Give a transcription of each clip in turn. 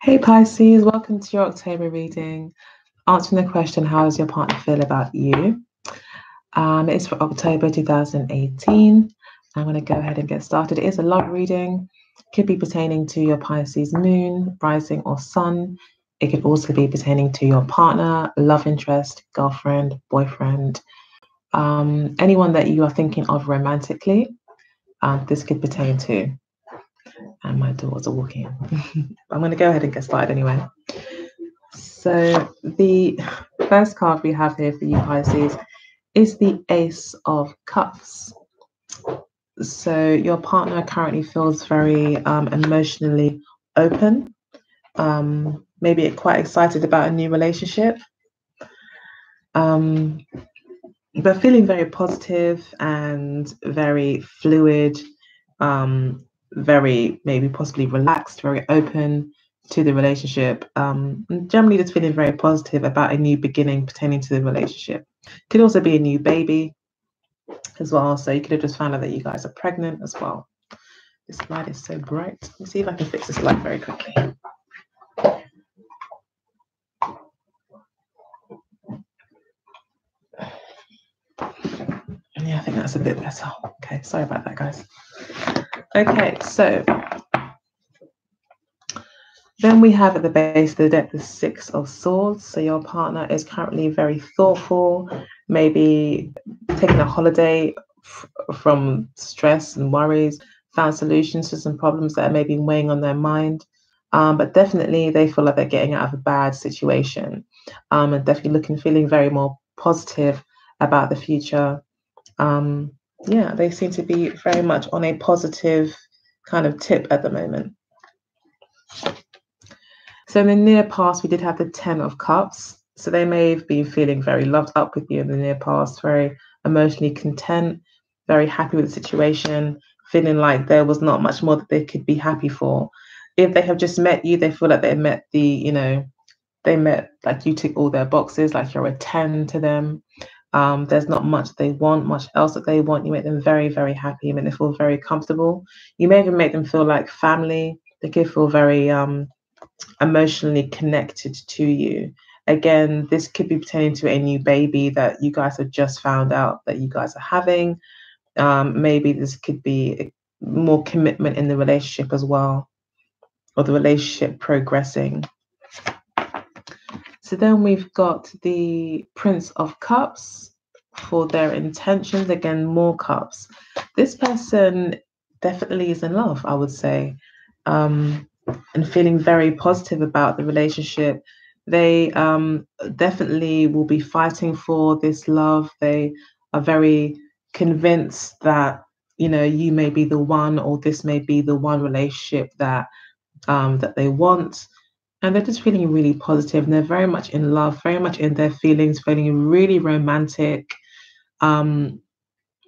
Hey Pisces, welcome to your October reading. Answering the question, how does your partner feel about you? It's for October 2018. I'm going to go ahead and get started. It is a love reading. Could be pertaining to your Pisces moon, rising, or sun. It could also be pertaining to your partner, love interest, girlfriend, boyfriend, anyone that you are thinking of romantically. This could pertain to. And my doors are walking. I'm going to go ahead and get started anyway. So the first card we have here for you Pisces is the Ace of Cups. So your partner currently feels very emotionally open, maybe quite excited about a new relationship, but feeling very positive and very fluid, very maybe possibly relaxed, very open to the relationship. Generally just feeling very positive about a new beginning pertaining to the relationship. Could also be a new baby as well. So you could have just found out that you guys are pregnant as well. This light is so bright. Let me see if I can fix this light very quickly. Yeah, I think that's a bit better. Okay, sorry about that, guys. Okay, so then we have at the base of the deck the Six of Swords. So your partner is currently very thoughtful, maybe taking a holiday from stress and worries, found solutions to some problems that are maybe weighing on their mind. But definitely they feel like they're getting out of a bad situation, and definitely feeling very more positive about the future. Yeah, they seem to be very much on a positive kind of tip at the moment. So in the near past, we did have the Ten of Cups. So they may have been feeling very loved up with you in the near past, very emotionally content, very happy with the situation, feeling like there was not much more that they could be happy for. If they have just met you, they feel like they met like you tick all their boxes, like you're a 10 to them. There's not much they want, much else that they want. You make them very, very happy. You make them feel very comfortable. You may even make them feel like family. They could feel very emotionally connected to you. Again, this could be pertaining to a new baby that you guys have just found out that you guys are having. Maybe this could be more commitment in the relationship as well, or the relationship progressing. So then we've got the Prince of Cups for their intentions. Again, more cups. This person definitely is in love, I would say, and feeling very positive about the relationship. They definitely will be fighting for this love. They are very convinced that, you may be the one, or this may be the one relationship that they want. And they're just feeling really positive, and they're very much in love, very much in their feelings, feeling really romantic. They're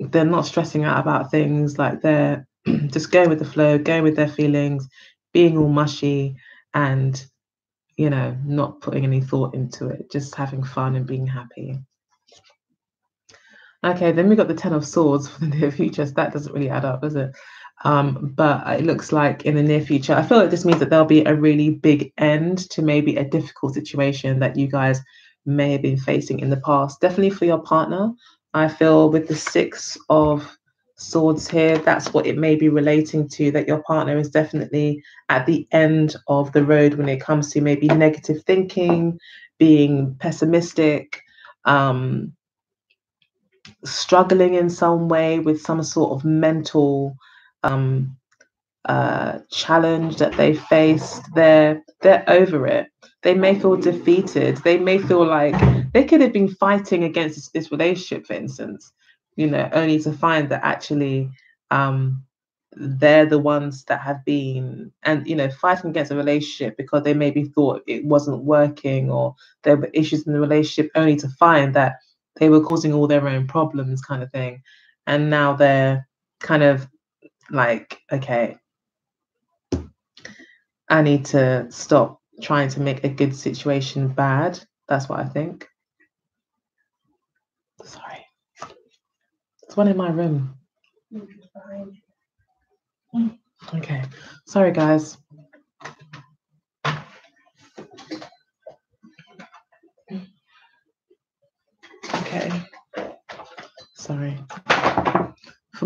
not stressing out about things, like they're just going with the flow, going with their feelings, being all mushy, and not putting any thought into it, just having fun and being happy. Okay, then we got the Ten of Swords for the near future. So that doesn't really add up, does it? But it looks like in the near future, I feel like this means that there'll be a really big end to maybe a difficult situation that you guys may have been facing in the past. Definitely for your partner, I feel with the Six of Swords here, that's what it may be relating to, that your partner is definitely at the end of the road when it comes to maybe negative thinking, being pessimistic, struggling in some way with some sort of mental challenge that they faced. They're over it. They may feel defeated. They may feel like they could have been fighting against this relationship, for instance, only to find that actually they're the ones that have been, and fighting against a relationship because they maybe thought it wasn't working, or there were issues in the relationship, only to find that they were causing all their own problems, kind of thing. And now they're kind of like, okay, I need to stop trying to make a good situation bad. That's what I think. Sorry. There's one in my room. Okay. Sorry, guys.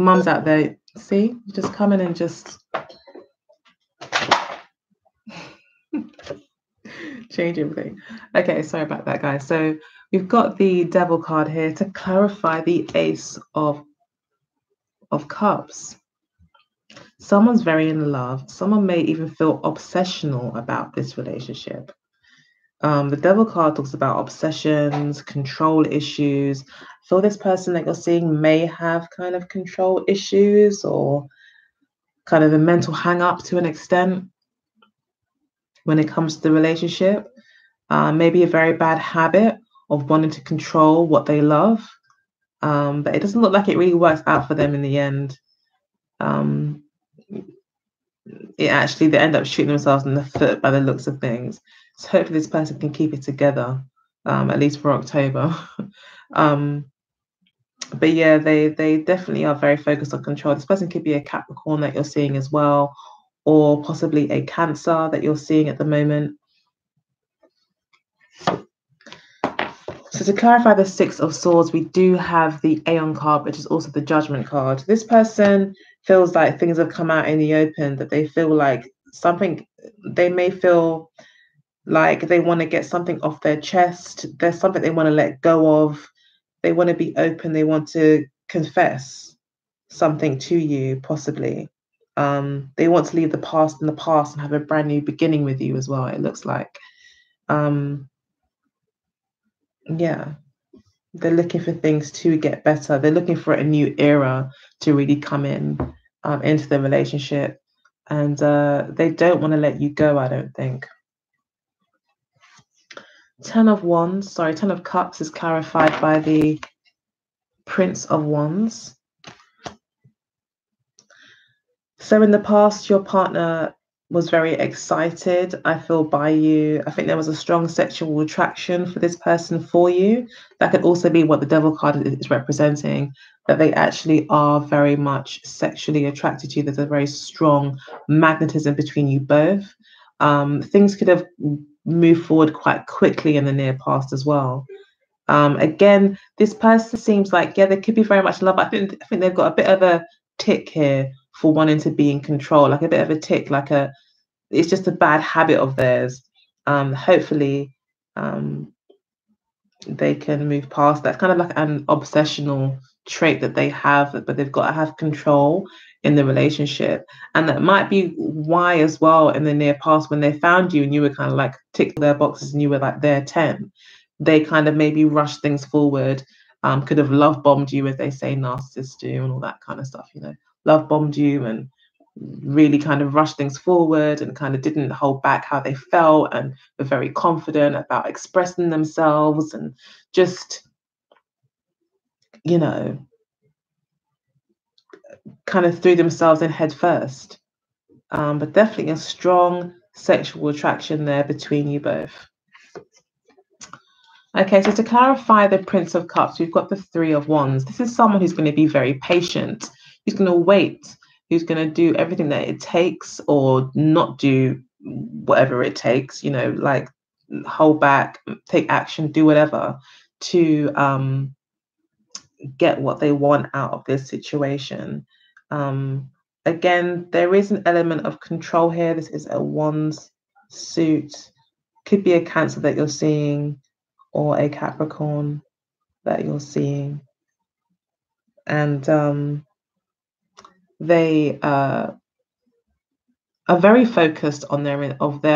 mums out there, see, you just come in and just change everything. Okay, sorry about that, guys. So we've got the Devil card here to clarify the Ace of Cups. Someone's very in love. Someone may even feel obsessional about this relationship. The Devil card talks about obsessions, control issues. I feel this person that you're seeing may have kind of control issues or kind of a mental hang up to an extent when it comes to the relationship. Maybe a very bad habit of wanting to control what they love. But it doesn't look like it really works out for them in the end. They end up shooting themselves in the foot by the looks of things. So hopefully this person can keep it together, at least for October. But yeah, they definitely are very focused on control. This person could be a Capricorn that you're seeing as well, or possibly a Cancer that you're seeing at the moment. So to clarify the Six of Swords, we do have the Aeon card, which is also the Judgment card. This person feels like things have come out in the open, that they feel like they may feel like they want to get something off their chest. There's something they want to let go of. They want to be open. They want to confess something to you, possibly. They want to leave the past in the past and have a brand new beginning with you as well, it looks like. Yeah. They're looking for things to get better. They're looking for a new era to really come into the relationship. And they don't want to let you go, I don't think. Ten of Cups is clarified by the Prince of Wands. So in the past, your partner was very excited, I feel, by you. I think there was a strong sexual attraction for this person for you. That could also be what the Devil card is representing, that they actually are very much sexually attracted to you. There's a very strong magnetism between you both. Things could have moved forward quite quickly in the near past as well. Again, this person seems like, yeah, they could be very much in love. I think they've got a bit of a tick here for wanting to be in control, like a bit of a tick, it's just a bad habit of theirs. Hopefully, they can move past that. It's kind of like an obsessional trait that they have, but they've got to have control in the relationship. And that might be why as well in the near past, when they found you and you were kind of like tick their boxes and you were like their 10, they kind of maybe rushed things forward, could have love bombed you, as they say narcissists do, and all that kind of stuff, love bombed you and really kind of rushed things forward and kind of didn't hold back how they felt and were very confident about expressing themselves and just, kind of threw themselves in head first. But definitely a strong sexual attraction there between you both. Okay, so to clarify the Prince of Cups, we've got the Three of Wands. This is someone who's going to be very patient, who's going to wait, who's going to do everything that it takes or not do whatever it takes, like hold back, take action, do whatever to get what they want out of this situation. Again, there is an element of control here. This is a Wands suit. Could be a Cancer that you're seeing, or a Capricorn that you're seeing. And they are very focused on their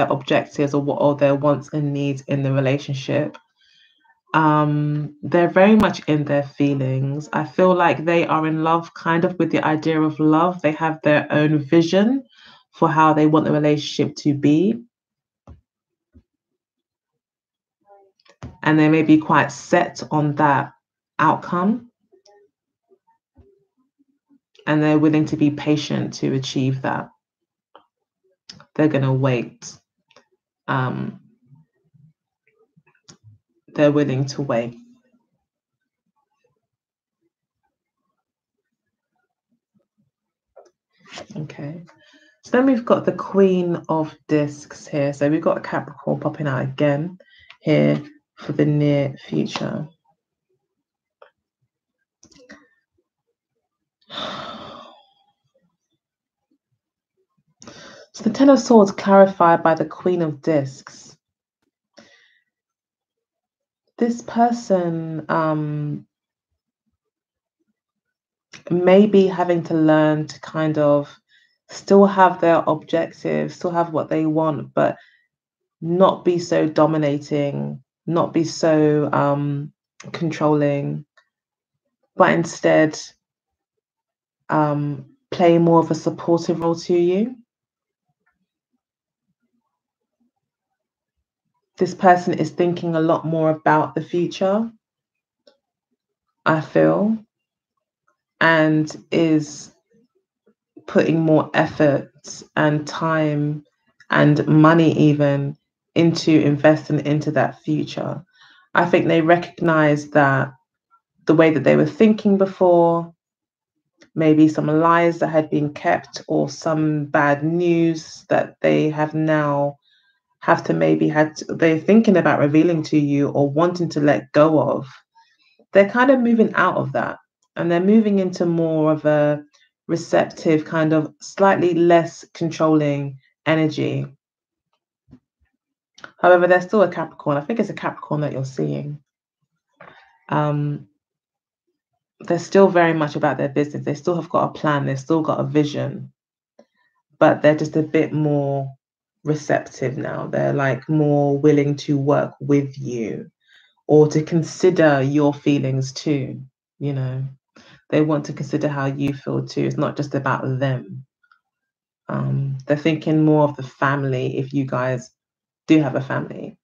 objectives or their wants and needs in the relationship. They're very much in their feelings. I feel like they are in love kind of with the idea of love. They have their own vision for how they want the relationship to be. And they may be quite set on that outcome. And they're willing to be patient to achieve that. They're going to wait. They're willing to wait. Okay. So then we've got the Queen of Discs here. So we've got a Capricorn popping out again here for the near future. So the Ten of Swords clarified by the Queen of Discs. This person may be having to learn to kind of still have their objectives, still have what they want, but not be so dominating, not be so controlling, but instead play more of a supportive role to you. This person is thinking a lot more about the future, I feel, and is putting more effort and time and money even into investing into that future. I think they recognize that the way that they were thinking before, maybe some lies that had been kept or some bad news that they have now have to maybe they're thinking about revealing to you or wanting to let go of. They're kind of moving out of that and they're moving into more of a receptive, kind of slightly less controlling energy. However, they're still a Capricorn. I think it's a Capricorn that you're seeing. They're still very much about their business. They still have got a plan. They've still got a vision, but they're just a bit more receptive now. They're like more willing to work with you or to consider your feelings too. You know, they want to consider how you feel too. It's not just about them. They're thinking more of the family if you guys do have a family.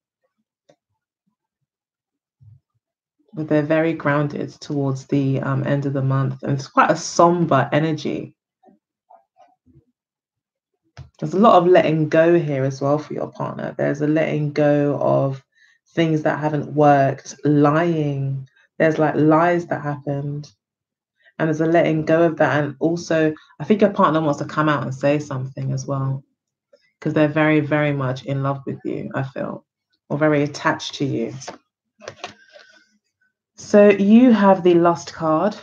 But they're very grounded towards the end of the month. And it's quite a somber energy. There's a lot of letting go here as well for your partner. There's a letting go of things that haven't worked, lying. There's like lies that happened. And there's a letting go of that. And also, I think your partner wants to come out and say something as well. Because they're very, very much in love with you, I feel. Or very attached to you. So you have the Lust card,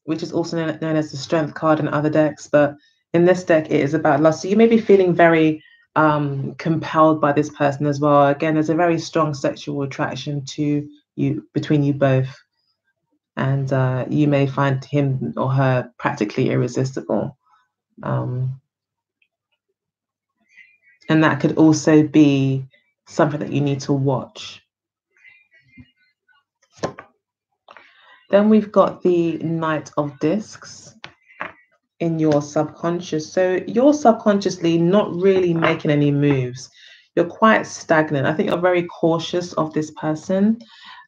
which is also known as the Strength card in other decks. But in this deck, it is about lust. So you may be feeling very compelled by this person as well. Again, there's a very strong sexual attraction to you between you both. And you may find him or her practically irresistible. And that could also be something that you need to watch. Then we've got the Knight of Discs in your subconscious. So you're subconsciously not really making any moves. You're quite stagnant. I think you're very cautious of this person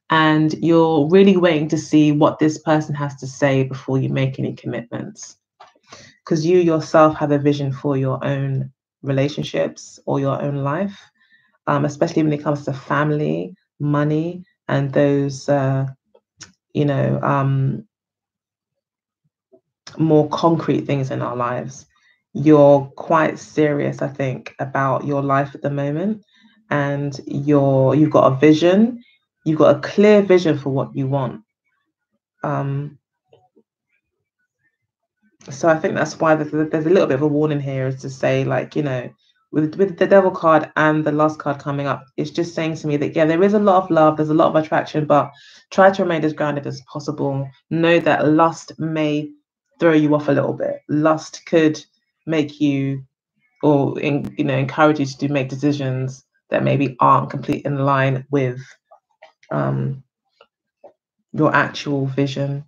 and you're really waiting to see what this person has to say before you make any commitments. Because you yourself have a vision for your own relationships or your own life, especially when it comes to family, money, and those more concrete things in our lives. You're quite serious, I think, about your life at the moment, and you've got a vision. You've got a clear vision for what you want. So I think that's why there's a little bit of a warning here, is to say, like, with the Devil card and the Lust card coming up, it's just saying to me that, yeah, there is a lot of love, there's a lot of attraction, but try to remain as grounded as possible. Know that lust may throw you off a little bit. Lust could make you, or encourage you to make decisions that maybe aren't completely in line with your actual vision.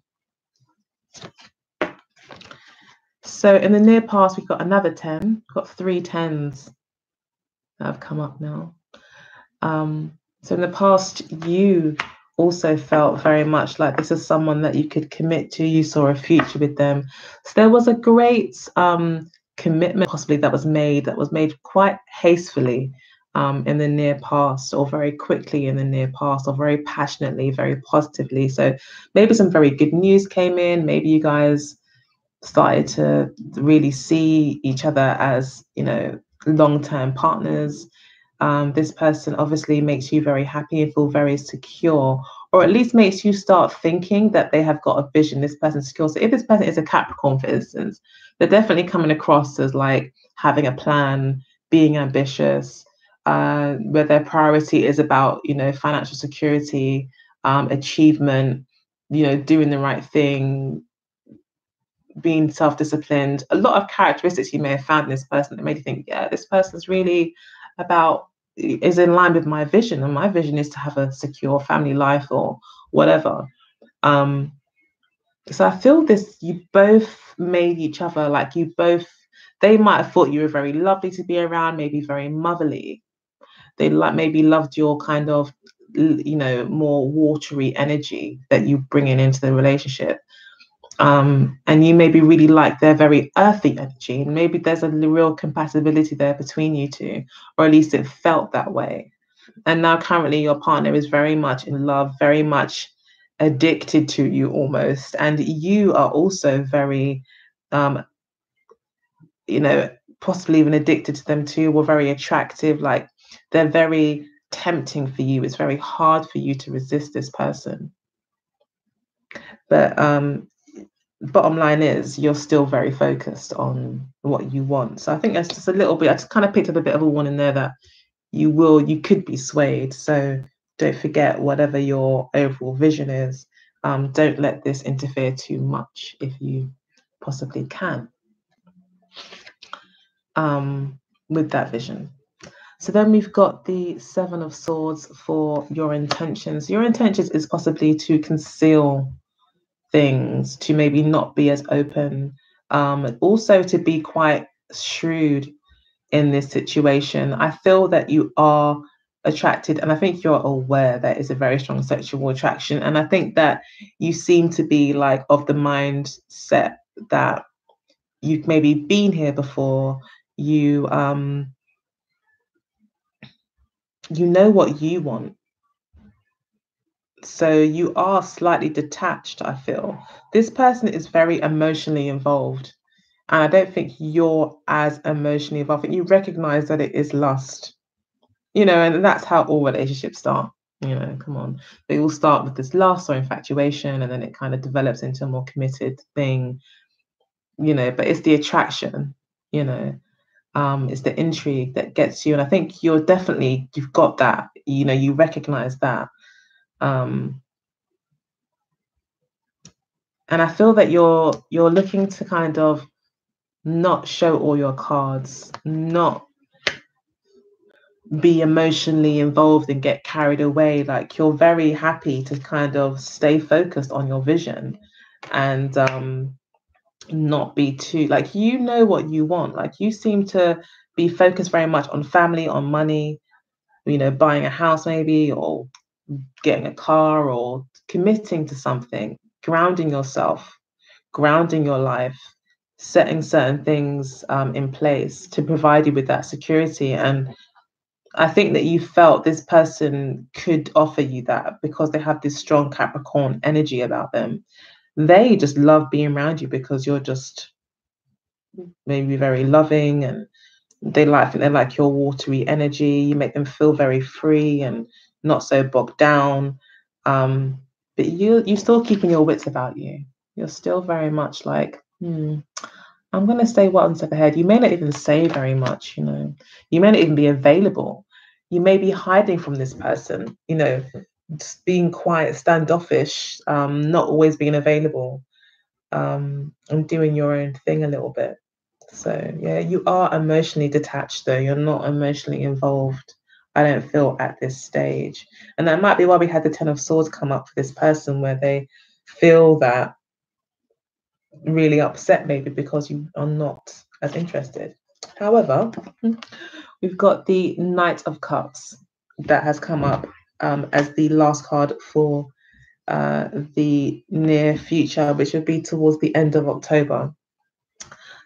So in the near past, we've got another 10. We've got 3 10s that have come up now. So in the past, you also felt very much like this is someone that you could commit to. You saw a future with them. So there was a great commitment possibly that was made quite hastily in the near past, or very quickly in the near past, or very passionately, very positively. So maybe some very good news came in. Maybe you guys started to really see each other as, long-term partners. This person obviously makes you very happy and feel very secure, or at least makes you start thinking that they have got a vision. This person's secure. So if this person is a Capricorn, for instance, they're definitely coming across as like having a plan, being ambitious, where their priority is about, financial security, achievement, doing the right thing, being self-disciplined. A lot of characteristics you may have found in this person that made you think, yeah, this person's really is in line with my vision, and my vision is to have a secure family life or whatever. So I feel this, you both made each other, like they might have thought you were very lovely to be around, maybe very motherly. They maybe loved your kind of, more watery energy that you bring into the relationship. And you maybe really like their very earthy energy. And maybe there's a real compatibility there between you two, or at least it felt that way. And now currently your partner is very much in love, very much addicted to you almost. And you are also very, possibly even addicted to them too, or very attractive. Like they're very tempting for you. It's very hard for you to resist this person. But bottom line is you're still very focused on what you want. So I think that's just a little bit, I just kind of picked up a bit of a warning there that you could be swayed. So don't forget, whatever your overall vision is, don't let this interfere too much if you possibly can, with that vision. So then we've got the Seven of Swords for your intentions. Your intentions is possibly to conceal things, to maybe not be as open, also to be quite shrewd in this situation. I feel that you are attracted, and I think you're aware that it's a very strong sexual attraction. And I think that you seem to be like of the mindset that you've maybe been here before. You know what you want. So you are slightly detached, I feel. This person is very emotionally involved. And I don't think you're as emotionally involved. I think you recognize that it is lust, and that's how all relationships start. Come on. They all start with this lust or infatuation, and then it kind of develops into a more committed thing, but it's the attraction, it's the intrigue that gets you. And I think you've got that, you recognize that. And I feel that you're looking to kind of not show all your cards, not be emotionally involved and get carried away. Like you're very happy to kind of stay focused on your vision and not be too, like, what you want. Like you seem to be focused very much on family, on money, buying a house maybe, or getting a car, or committing to something, grounding yourself, grounding your life, setting certain things in place to provide you with that security. And I think that you felt this person could offer you that because they have this strong Capricorn energy about them. They just love being around you because you're just maybe very loving, and they like your watery energy. You make them feel very free and not so bogged down. But you're still keeping your wits about you. You're still very much like, I'm going to stay one step ahead. You may not even say very much, You may not even be available. You may be hiding from this person, just being quiet, standoffish, not always being available, and doing your own thing a little bit. So, yeah, you are emotionally detached, though. You're not emotionally involved, I don't feel, at this stage. And that might be why we had the Ten of Swords come up for this person, where they feel that really upset maybe because you are not as interested. However, we've got the Knight of Cups that has come up as the last card for the near future, which would be towards the end of October.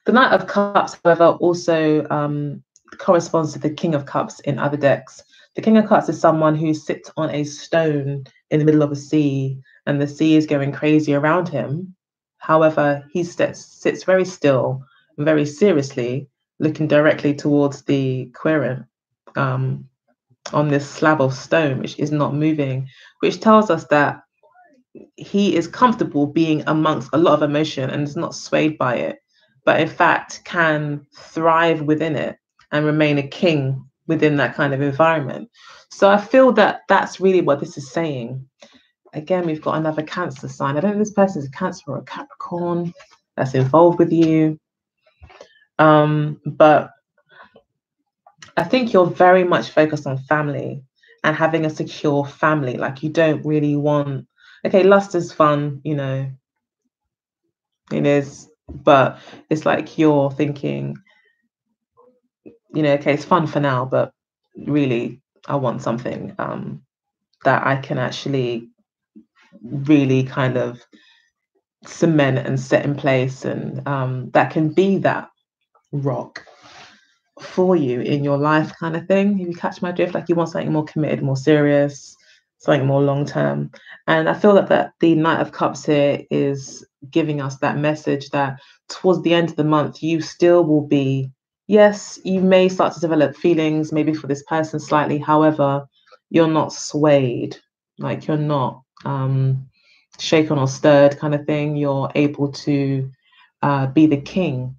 The Knight of Cups, however, also corresponds to the King of Cups in other decks. The King of Cups is someone who sits on a stone in the middle of a sea, and the sea is going crazy around him. However, he sits very still, very seriously, looking directly towards the querent. on this slab of stone, which is not moving, which tells us that he is comfortable being amongst a lot of emotion and is not swayed by it, but in fact can thrive within it and remain a king within that kind of environment. So I feel that that's really what this is saying. Again, we've got another Cancer sign. I don't know if this person is a Cancer or a Capricorn that's involved with you. But I think you're very much focused on family and having a secure family. Like you don't really want, okay, lust is fun, you know, it is, but it's like you're thinking, you know, okay, it's fun for now, but really I want something that I can actually really kind of cement and set in place, and that can be that rock for you in your life kind of thing. If you catch my drift, like you want something more committed, more serious, something more long term. And I feel that the Knight of Cups here is giving us that message that towards the end of the month, you still will be, yes, you may start to develop feelings maybe for this person slightly. However, you're not swayed, like you're not shaken or stirred kind of thing. You're able to be the king,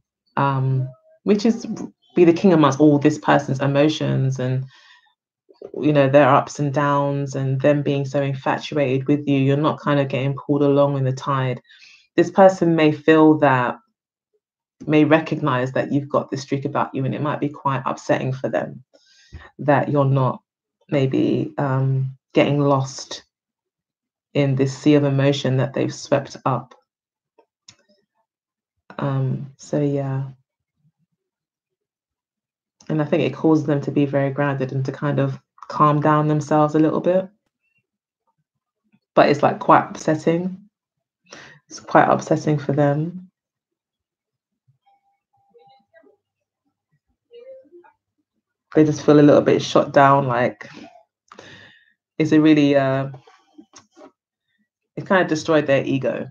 which is be the king amongst all this person's emotions and, you know, their ups and downs, and them being so infatuated with you. You're not kind of getting pulled along in the tide. This person may feel that, may recognize that you've got this streak about you, and it might be quite upsetting for them that you're not maybe getting lost in this sea of emotion that they've swept up. So yeah. And I think it causes them to be very grounded and to kind of calm down themselves a little bit. But it's like quite upsetting. It's quite upsetting for them. They just feel a little bit shot down, like it's a really, it kind of destroyed their ego.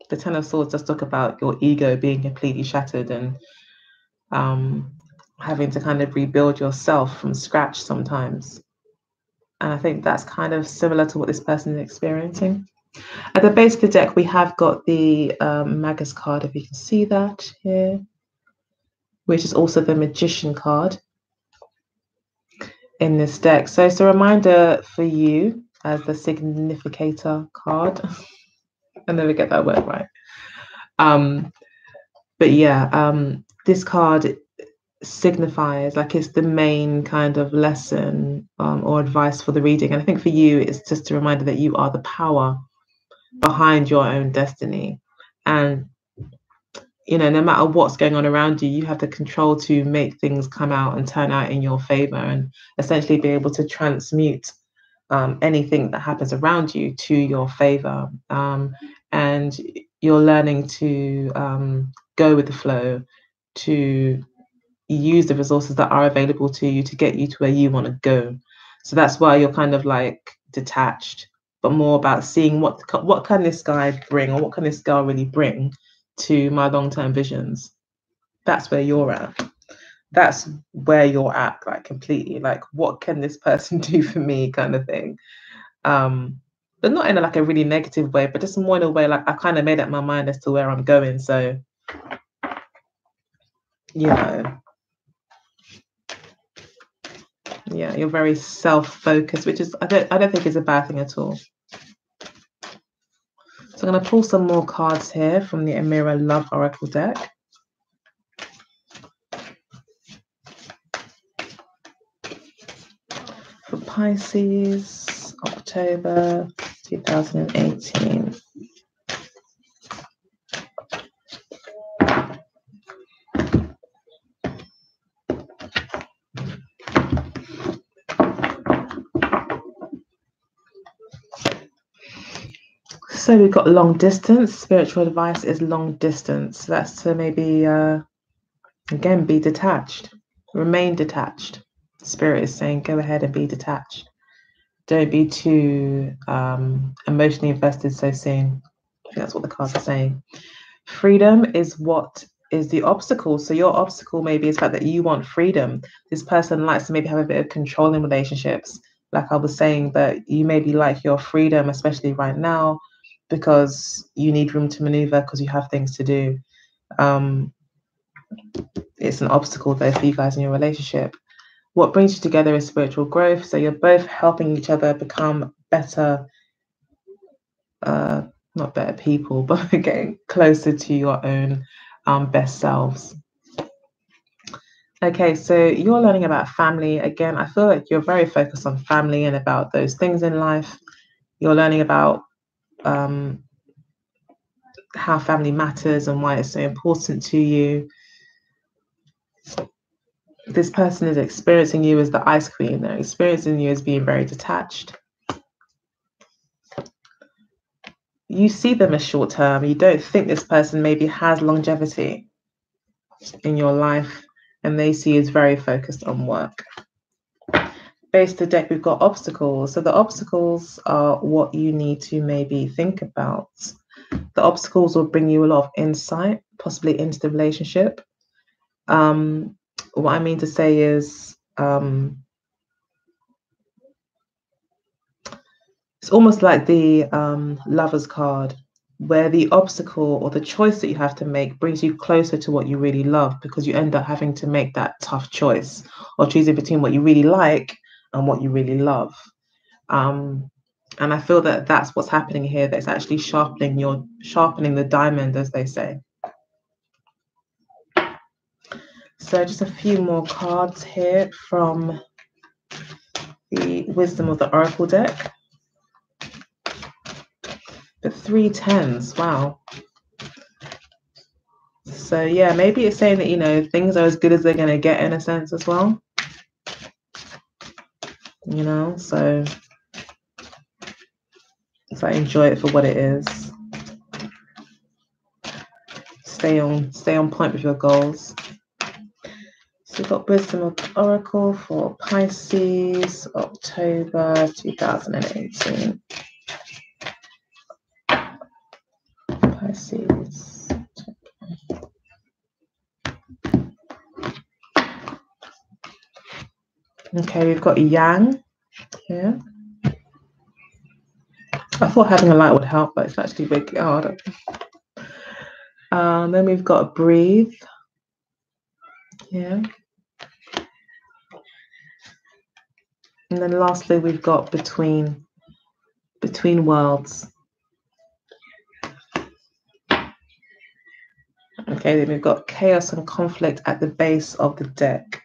The Ten of Swords does talk about your ego being completely shattered and having to kind of rebuild yourself from scratch sometimes. And I think that's kind of similar to what this person is experiencing. At the base of the deck, we have got the Magus card, if you can see that here, which is also the Magician card in this deck. So it's a reminder for you as the Significator card. I never get that word right. But yeah, this card signifies, like, it's the main kind of lesson or advice for the reading. And I think for you, it's just a reminder that you are the power behind your own destiny. And, you know, no matter what's going on around you, you have the control to make things come out and turn out in your favor, and essentially be able to transmute anything that happens around you to your favor. And you're learning to go with the flow, to use the resources that are available to you to get you to where you want to go. So that's why you're kind of like detached, but more about seeing what can this guy bring, or what can this girl really bring to my long-term visions. That's where you're at. That's where you're at, like completely. Like, what can this person do for me, kind of thing. But not in like a really negative way, but just more in a way like I kind of made up my mind as to where I'm going. So, you know, yeah, you're very self-focused, which is I don't think is a bad thing at all. So I'm going to pull some more cards here from the Amira Love Oracle deck. For Pisces, October 2018. So we've got long distance. Spiritual advice is long distance. That's to maybe, again, be detached. Remain detached. Spirit is saying, go ahead and be detached. Don't be too emotionally invested so soon. I think that's what the cards are saying. Freedom is what is the obstacle. So your obstacle maybe is the fact that you want freedom. This person likes to maybe have a bit of control in relationships, like I was saying, but you maybe like your freedom, especially right now, because you need room to maneuver because you have things to do. It's an obstacle though for you guys in your relationship. What brings you together is spiritual growth. So you're both helping each other become better, not better people, but getting closer to your own best selves. Okay, so you're learning about family. Again, I feel like you're very focused on family and about those things in life. You're learning about how family matters and why it's so important to you. This person is experiencing you as the ice queen. They're experiencing you as being very detached. You see them as short term. You don't think this person maybe has longevity in your life, and they see you as very focused on work. Base the deck, we've got obstacles. So the obstacles are what you need to maybe think about. The obstacles will bring you a lot of insight, possibly into the relationship. What I mean to say is, it's almost like the Lover's card, where the obstacle or the choice that you have to make brings you closer to what you really love, because you end up having to make that tough choice or choosing between what you really like and what you really love. And I feel that that's what's happening here. That's actually sharpening the diamond, as they say. So just a few more cards here from the Wisdom of the Oracle deck. The 3 tens, wow. So yeah, maybe it's saying that, you know, things are as good as they're going to get in a sense as well. You know, so enjoy it for what it is. Stay on point with your goals. So we've got Wisdom of the Oracle for Pisces, October 2018. Pisces. Okay, we've got Yang here. I thought having a light would help, but it's actually wicked hard. Then we've got Breathe. Yeah. And then lastly, we've got Between Worlds. Okay, then we've got Chaos and Conflict at the base of the deck.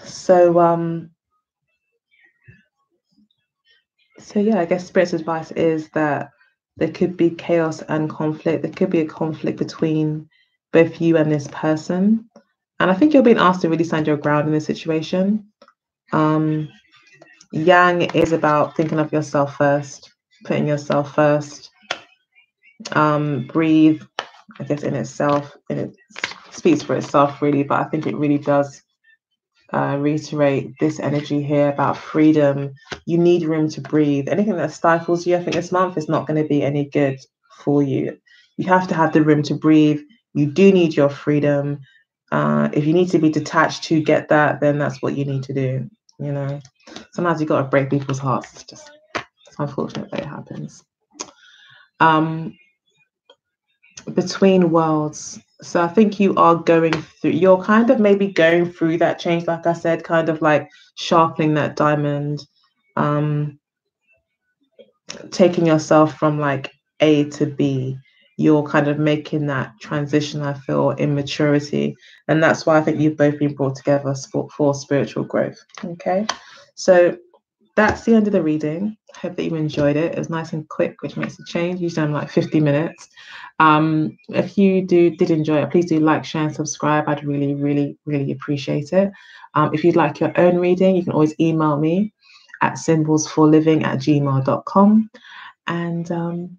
So yeah, I guess Spirit's advice is that there could be chaos and conflict. There could be a conflict between both you and this person. And I think you're being asked to really stand your ground in this situation. Yang is about thinking of yourself first, putting yourself first. Breathe, I guess in itself, and it speaks for itself really, but I think it really does reiterate this energy here about freedom. You need room to breathe. Anything that stifles you, I think this month is not going to be any good for you. You have to have the room to breathe. You do need your freedom. If you need to be detached to get that, then that's what you need to do. You know, sometimes you got to break people's hearts. It's unfortunate that it happens. Between Worlds. So I think you're kind of maybe going through that change, like I said, kind of like sharpening that diamond, taking yourself from like A to B. You're kind of making that transition, I feel, in maturity. And that's why I think you've both been brought together for spiritual growth. Okay. So that's the end of the reading. I hope that you enjoyed it. It was nice and quick, which makes a change. Usually I'm like 50 minutes. If you did enjoy it, please do like, share, and subscribe. I'd really, really, really appreciate it. If you'd like your own reading, you can always email me at symbolsforliving@gmail.com. And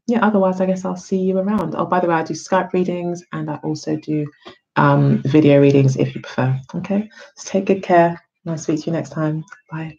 yeah, otherwise, I guess I'll see you around. Oh, by the way, I do Skype readings and I also do video readings if you prefer. Okay, so take good care and I'll speak to you next time. Bye.